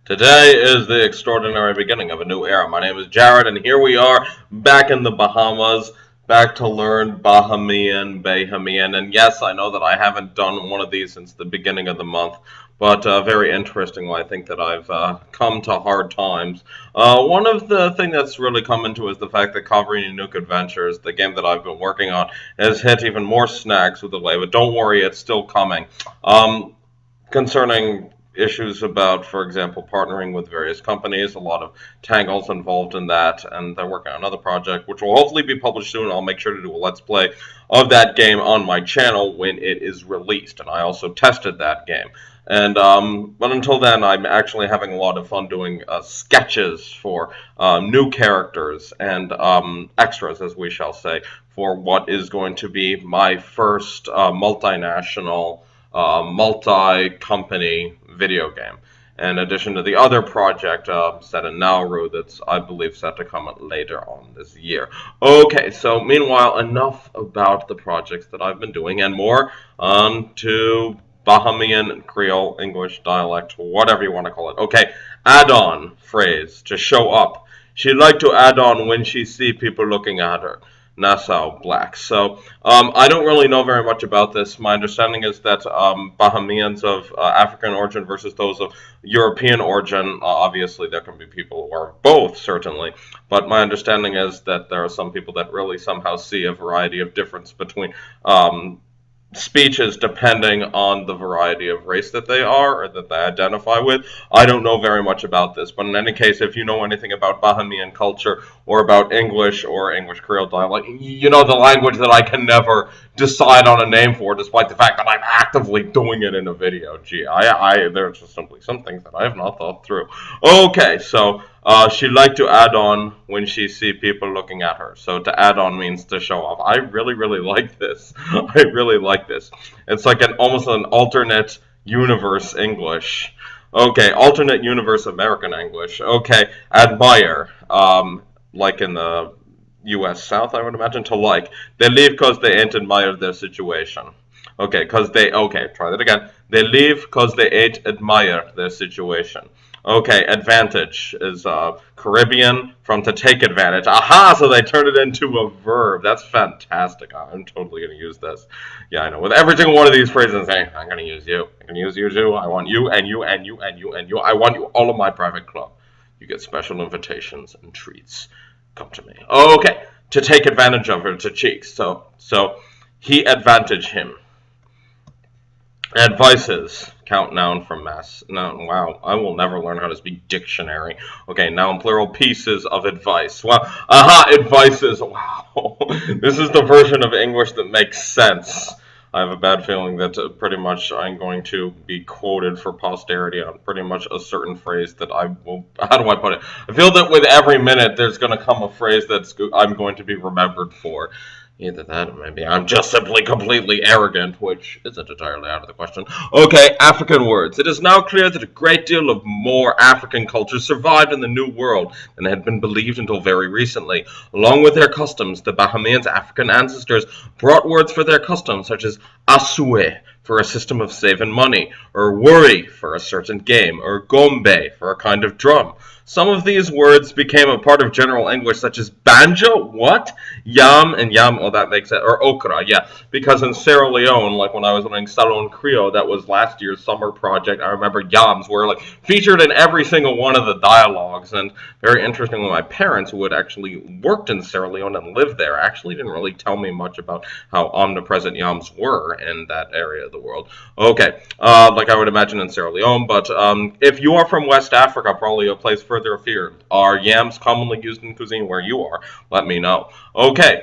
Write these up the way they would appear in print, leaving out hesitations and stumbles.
Today is the extraordinary beginning of a new era. My name is Jared, and here we are back in the Bahamas, back to learn Bahamian. And yes, I know that I haven't done one of these since the beginning of the month, but very interestingly, I think that I've come to hard times. One of the things that's really come into is the fact that Covering Nuke Adventures, the game that I've been working on, has hit even more snags with the delay. But don't worry, it's still coming. Concerning issues about, for example, partnering with various companies, a lot of tangles involved in that, and they're working on another project, which will hopefully be published soon. I'll make sure to do a Let's Play of that game on my channel when it is released, and I also tested that game. And but until then, I'm actually having a lot of fun doing sketches for new characters and extras, as we shall say, for what is going to be my first multinational multi-company video game. In addition to the other project set in Nauru that's, I believe, set to come later on this year. Okay, so meanwhile, enough about the projects that I've been doing and more on to Bahamian, Creole, English, dialect, whatever you want to call it. Okay, add-on phrase, to show up. She'd like to add on when she see people looking at her. Nassau blacks. So I don't really know very much about this. My understanding is that Bahamians of African origin versus those of European origin, obviously there can be people who are both, certainly, but my understanding is that there are some people that really somehow see a variety of difference between speeches depending on the variety of race that they are or that they identify with. I don't know very much about this, but in any case, if you know anything about Bahamian culture or about English or English Creole dialect, you know the language that I can never decide on a name for, despite the fact that I'm actively doing it in a video. Gee, there's just simply some things that I have not thought through. Okay, so she'd like to add on when she see people looking at her. So to add on means to show off. I really, really like this. I really like this. It's like almost an alternate universe English. Okay, alternate universe American English. Okay, admire. Like in the U.S. South, I would imagine, to like. They leave because they ain't admire their situation. Okay, try that again. They leave because they ain't admire their situation. Okay, advantage is Caribbean from to take advantage. Aha, so they turned it into a verb. That's fantastic. I'm totally going to use this. Yeah, I know. With every single one of these phrases, saying, I'm going to use you. I'm going to use you too. I want you and you and you and you and you. I want you all of my private club. You get special invitations and treats. Come to me. Okay, to take advantage of her, to cheeks. So he advantage him. Advices. Count noun from mass. Noun. Wow, I will never learn how to speak dictionary. Okay, noun plural pieces of advice. Wow. Aha, advices. Wow. This is the version of English that makes sense. I have a bad feeling that pretty much I'm going to be quoted for posterity on pretty much a certain phrase that I will. How do I put it? I feel that with every minute there's going to come a phrase I'm going to be remembered for. Either that or maybe I'm just simply completely arrogant, which isn't entirely out of the question. Okay, African words. It is now clear that a great deal of more African cultures survived in the New World than had been believed until very recently. Along with their customs, the Bahamians' African ancestors brought words for their customs, such as asue for a system of saving money, or worry for a certain game, or gombe for a kind of drum. Some of these words became a part of general English, such as banjo, what? Yam, and yam, oh, that makes it, or okra, yeah. Because in Sierra Leone, like when I was learning Salon Creole, that was last year's summer project, I remember yams were like featured in every single one of the dialogues. And very interestingly, my parents, who had actually worked in Sierra Leone and lived there, actually didn't really tell me much about how omnipresent yams were in that area of the world. Okay, like I would imagine in Sierra Leone, but if you are from West Africa, probably a place further afield, are yams commonly used in cuisine where you are? Let me know. Okay.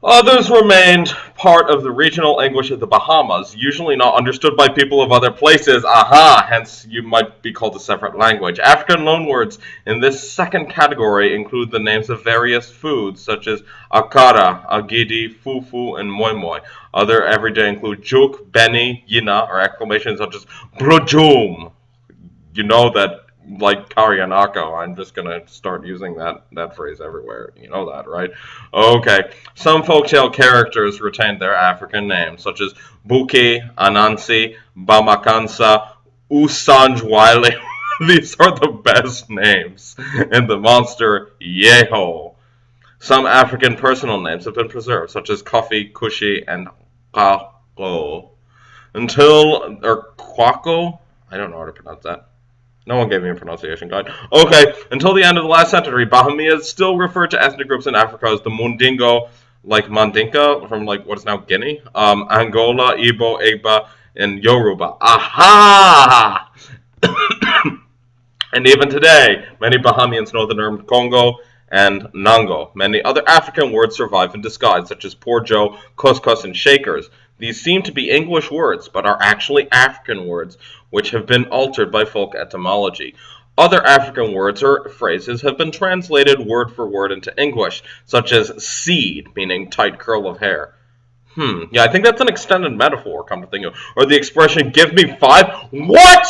Others remained part of the regional English of the Bahamas, usually not understood by people of other places. Aha! Hence, you might be called a separate language. African loanwords in this second category include the names of various foods, such as akara, agidi, fufu, and moi moi. Other everyday include juk, beni, yina, or exclamations such as brojum. You know that, like Karianako, I'm just going to start using that phrase everywhere. You know that, right? Okay. Some folktale characters retained their African names, such as Buki, Anansi, Bamakansa, Usanjwale. These are the best names. And the monster Yeho. Some African personal names have been preserved, such as Kofi, Kushi, and Kako. Or Kwako? I don't know how to pronounce that. No one gave me a pronunciation guide. Okay, until the end of the last century, Bahamians still referred to ethnic groups in Africa as the Mundingo, like Mandinka, from like what is now Guinea, Angola, Igbo, Igba, and Yoruba. Aha! And even today, many Bahamians know the term Congo and Nango. Many other African words survive in disguise, such as poor Joe, couscous, and shakers. These seem to be English words, but are actually African words, which have been altered by folk etymology. Other African words or phrases have been translated word for word into English, such as seed, meaning tight curl of hair. Yeah, I think that's an extended metaphor, come to think of it. Or the expression, give me five. What?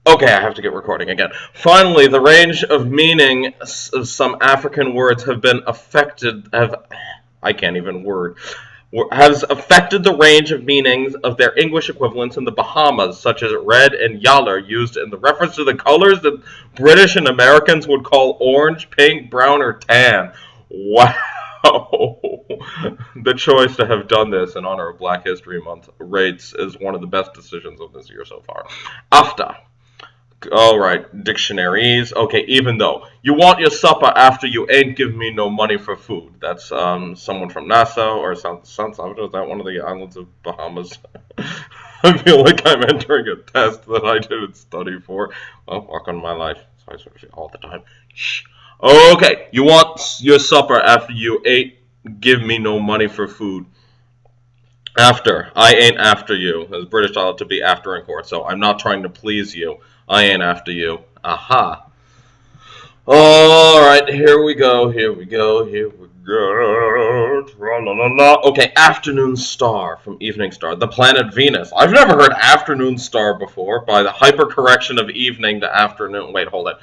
Okay, I have to get recording again. Finally, the range of meaning of some African words have been affected, I can't even word, has affected the range of meanings of their English equivalents in the Bahamas, such as red and yaller, used in the reference to the colors that British and Americans would call orange, pink, brown, or tan. Wow. The choice to have done this in honor of Black History Month rates as one of the best decisions of this year so far. After. Alright, dictionaries. Okay, even though. You want your supper after you ain't give me no money for food. That's someone from Nassau or San Salvador. Is that one of the islands of Bahamas? I feel like I'm entering a test that I didn't study for. Well, welcome to my life. So I sort of all the time. Shh. Okay, you want your supper after you ain't give me no money for food. After. I ain't after you. As British style to be after in court. So I'm not trying to please you. I ain't after you. Aha. Alright, here we go. Okay, afternoon star from evening star. The planet Venus. I've never heard afternoon star before. By the hypercorrection of evening to afternoon. Wait, hold it.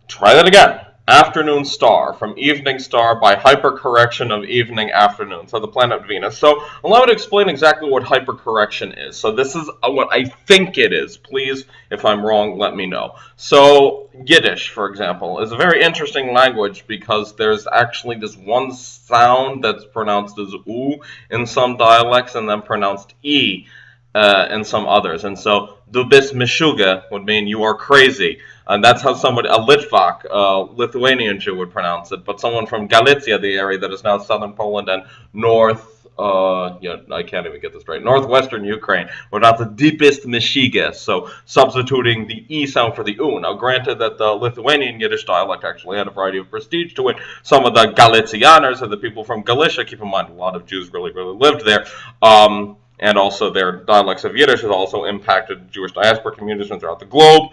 Try that again. Afternoon star from evening star by hypercorrection of evening afternoon. So the planet Venus. So allow me to explain exactly what hypercorrection is. So this is what I think it is. Please, if I'm wrong, let me know. So Yiddish, for example, is a very interesting language because there's actually this one sound that's pronounced as oo in some dialects and then pronounced e in some others. And so du bist mishuga would mean you are crazy. And that's how somebody, a Litvak, a Lithuanian Jew, would pronounce it. But someone from Galicia, the area that is now southern Poland and I can't even get this right, northwestern Ukraine, would pronounce the deepest Meshiga, so substituting the E sound for the U. Now, granted that the Lithuanian Yiddish dialect actually had a variety of prestige to it. Some of the Galicianers, or the people from Galicia, keep in mind a lot of Jews really lived there, and also their dialects of Yiddish has also impacted Jewish diaspora communities throughout the globe.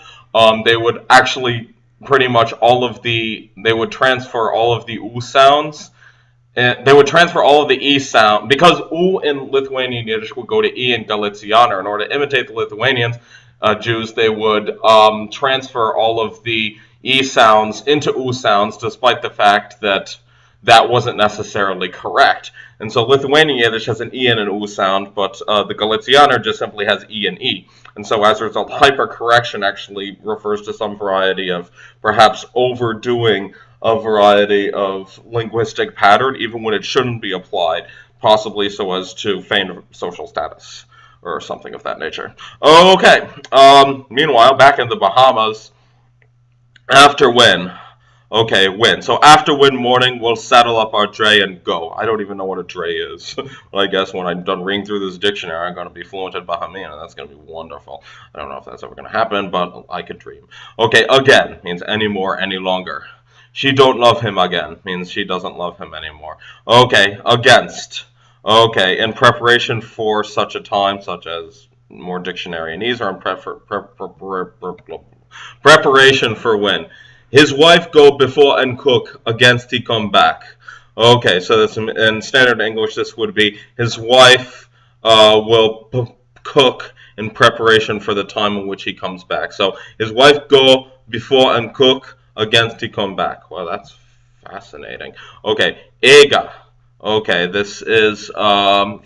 They would actually pretty much they would transfer all of the U sounds. They would transfer all of the E sound, because U in Lithuanian Yiddish would go to E in Galicianer. In order to imitate the Lithuanians, Jews, they would transfer all of the E sounds into U sounds, despite the fact that that wasn't necessarily correct. And so Lithuanian Yiddish has an E and an U sound, but the Galicianer just simply has E and E. And so as a result, hypercorrection actually refers to some variety of perhaps overdoing a variety of linguistic pattern, even when it shouldn't be applied, possibly so as to feign social status or something of that nature. Okay, meanwhile, back in the Bahamas, after when? Okay, when. So after when morning, we'll saddle up our dray and go. I don't even know what a dray is. Well, I guess when I'm done reading through this dictionary, I'm going to be fluent in Bahamian, and that's going to be wonderful. I don't know if that's ever going to happen, but I could dream. Okay, again means any more, any longer. She don't love him again means she doesn't love him anymore. Okay, against. Okay, in preparation for such a time, such as more dictionary-nese, or in preparation for when. His wife go before and cook against he come back. Okay, so that's in standard English. This would be his wife will cook in preparation for the time in which he comes back. So his wife go before and cook against he come back. Well, that's fascinating. Okay, ega. Okay, this is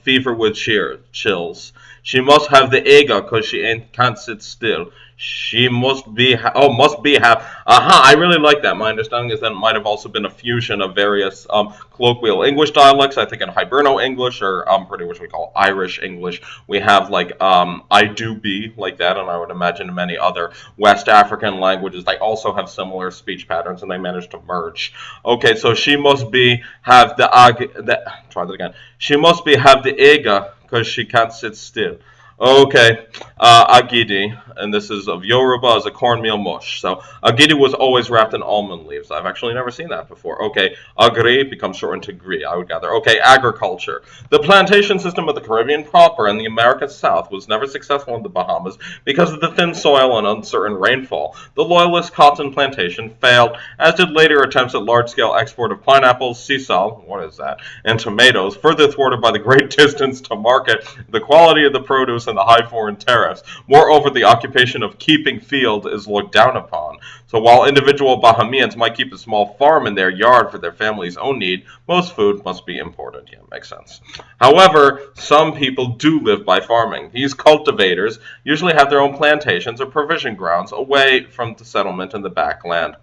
fever with chills. She must have the ega because she can't sit still. She must be, must be have. Aha, I really like that. My understanding is that it might have also been a fusion of various colloquial English dialects. I think in Hiberno English, or pretty much we call Irish English, we have like I do be like that, and I would imagine many other West African languages they also have similar speech patterns, and they managed to merge. Okay, so she must be have try that again. She must be have the ega because she can't sit still. Okay, agidi, and this is of Yoruba, as a cornmeal mush. So agidi was always wrapped in almond leaves. I've actually never seen that before. Okay, agri becomes shortened to gri, I would gather. Okay, agriculture. The plantation system of the Caribbean proper and the American South was never successful in the Bahamas because of the thin soil and uncertain rainfall. The loyalist cotton plantation failed, as did later attempts at large-scale export of pineapples, sisal, what is that, and tomatoes, further thwarted by the great distance to market, the quality of the produce, and the high foreign tariffs. Moreover, the occupation of keeping field is looked down upon. So while individual Bahamians might keep a small farm in their yard for their family's own need, most food must be imported. Yeah, makes sense. However, some people do live by farming. These cultivators usually have their own plantations or provision grounds away from the settlement in the backland.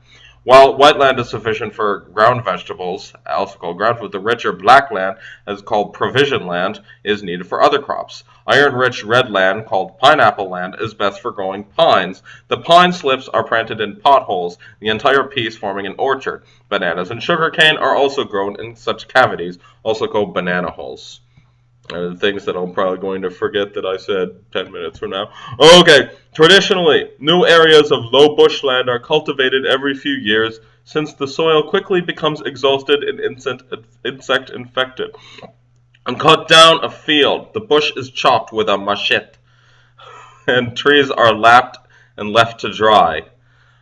While white land is sufficient for ground vegetables, also called ground food, the richer black land, as called provision land, is needed for other crops. Iron-rich red land, called pineapple land, is best for growing pines. The pine slips are planted in potholes, the entire piece forming an orchard. Bananas and sugarcane are also grown in such cavities, also called banana holes. Things that I'm probably going to forget that I said 10 minutes from now. Okay, traditionally, new areas of low bushland are cultivated every few years since the soil quickly becomes exhausted and insect infected. And cut down a field, the bush is chopped with a machete, and trees are lapped and left to dry.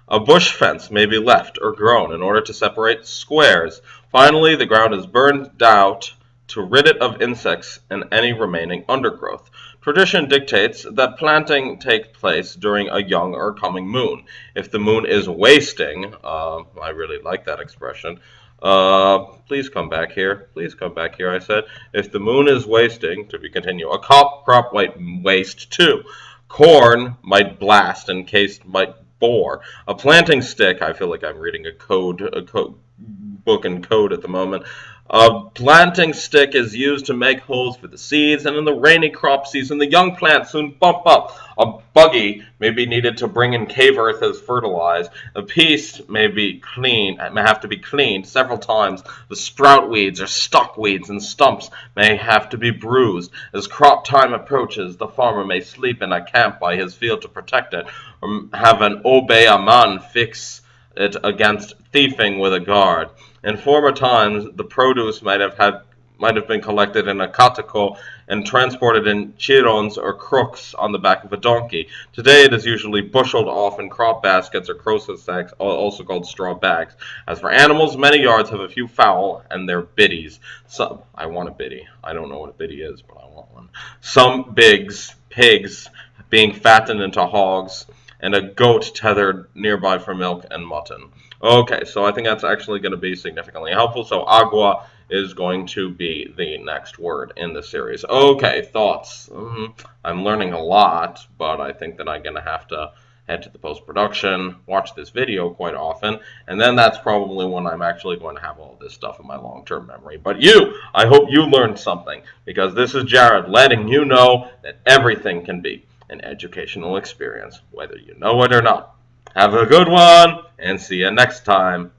A bush fence may be left or grown in order to separate squares. Finally, the ground is burned out to rid it of insects and any remaining undergrowth. Tradition dictates that planting take place during a young or coming moon. If the moon is wasting, I really like that expression. Please come back here. Please come back here, I said. If the moon is wasting, to be continued, a crop might waste too. Corn might blast and case might bore. A planting stick, I feel like I'm reading a book in code at the moment. A planting stick is used to make holes for the seeds, and in the rainy crop season, the young plants soon bump up. A buggy may be needed to bring in cave earth as fertilized. A piece may have to be cleaned several times. The sprout weeds or stock weeds and stumps may have to be bruised. As crop time approaches, the farmer may sleep in a camp by his field to protect it, or have an obeah-man fix it against thieving with a guard. In former times, the produce might have been collected in a catako and transported in chirons or crooks on the back of a donkey. Today, it is usually busheled off in crop baskets or crocus sacks, also called straw bags. As for animals, many yards have a few fowl and their biddies. I want a biddy. I don't know what a biddy is, but I want one. Some pigs being fattened into hogs, and a goat tethered nearby for milk and mutton. Okay, so I think that's actually going to be significantly helpful. So agua is going to be the next word in the series. Okay, thoughts. I'm learning a lot, but I think that I'm going to have to head to the post-production, watch this video quite often, and then that's probably when I'm actually going to have all this stuff in my long-term memory. But I hope you learned something, because this is Jared letting you know that everything can be an educational experience, whether you know it or not. Have a good one, and see you next time.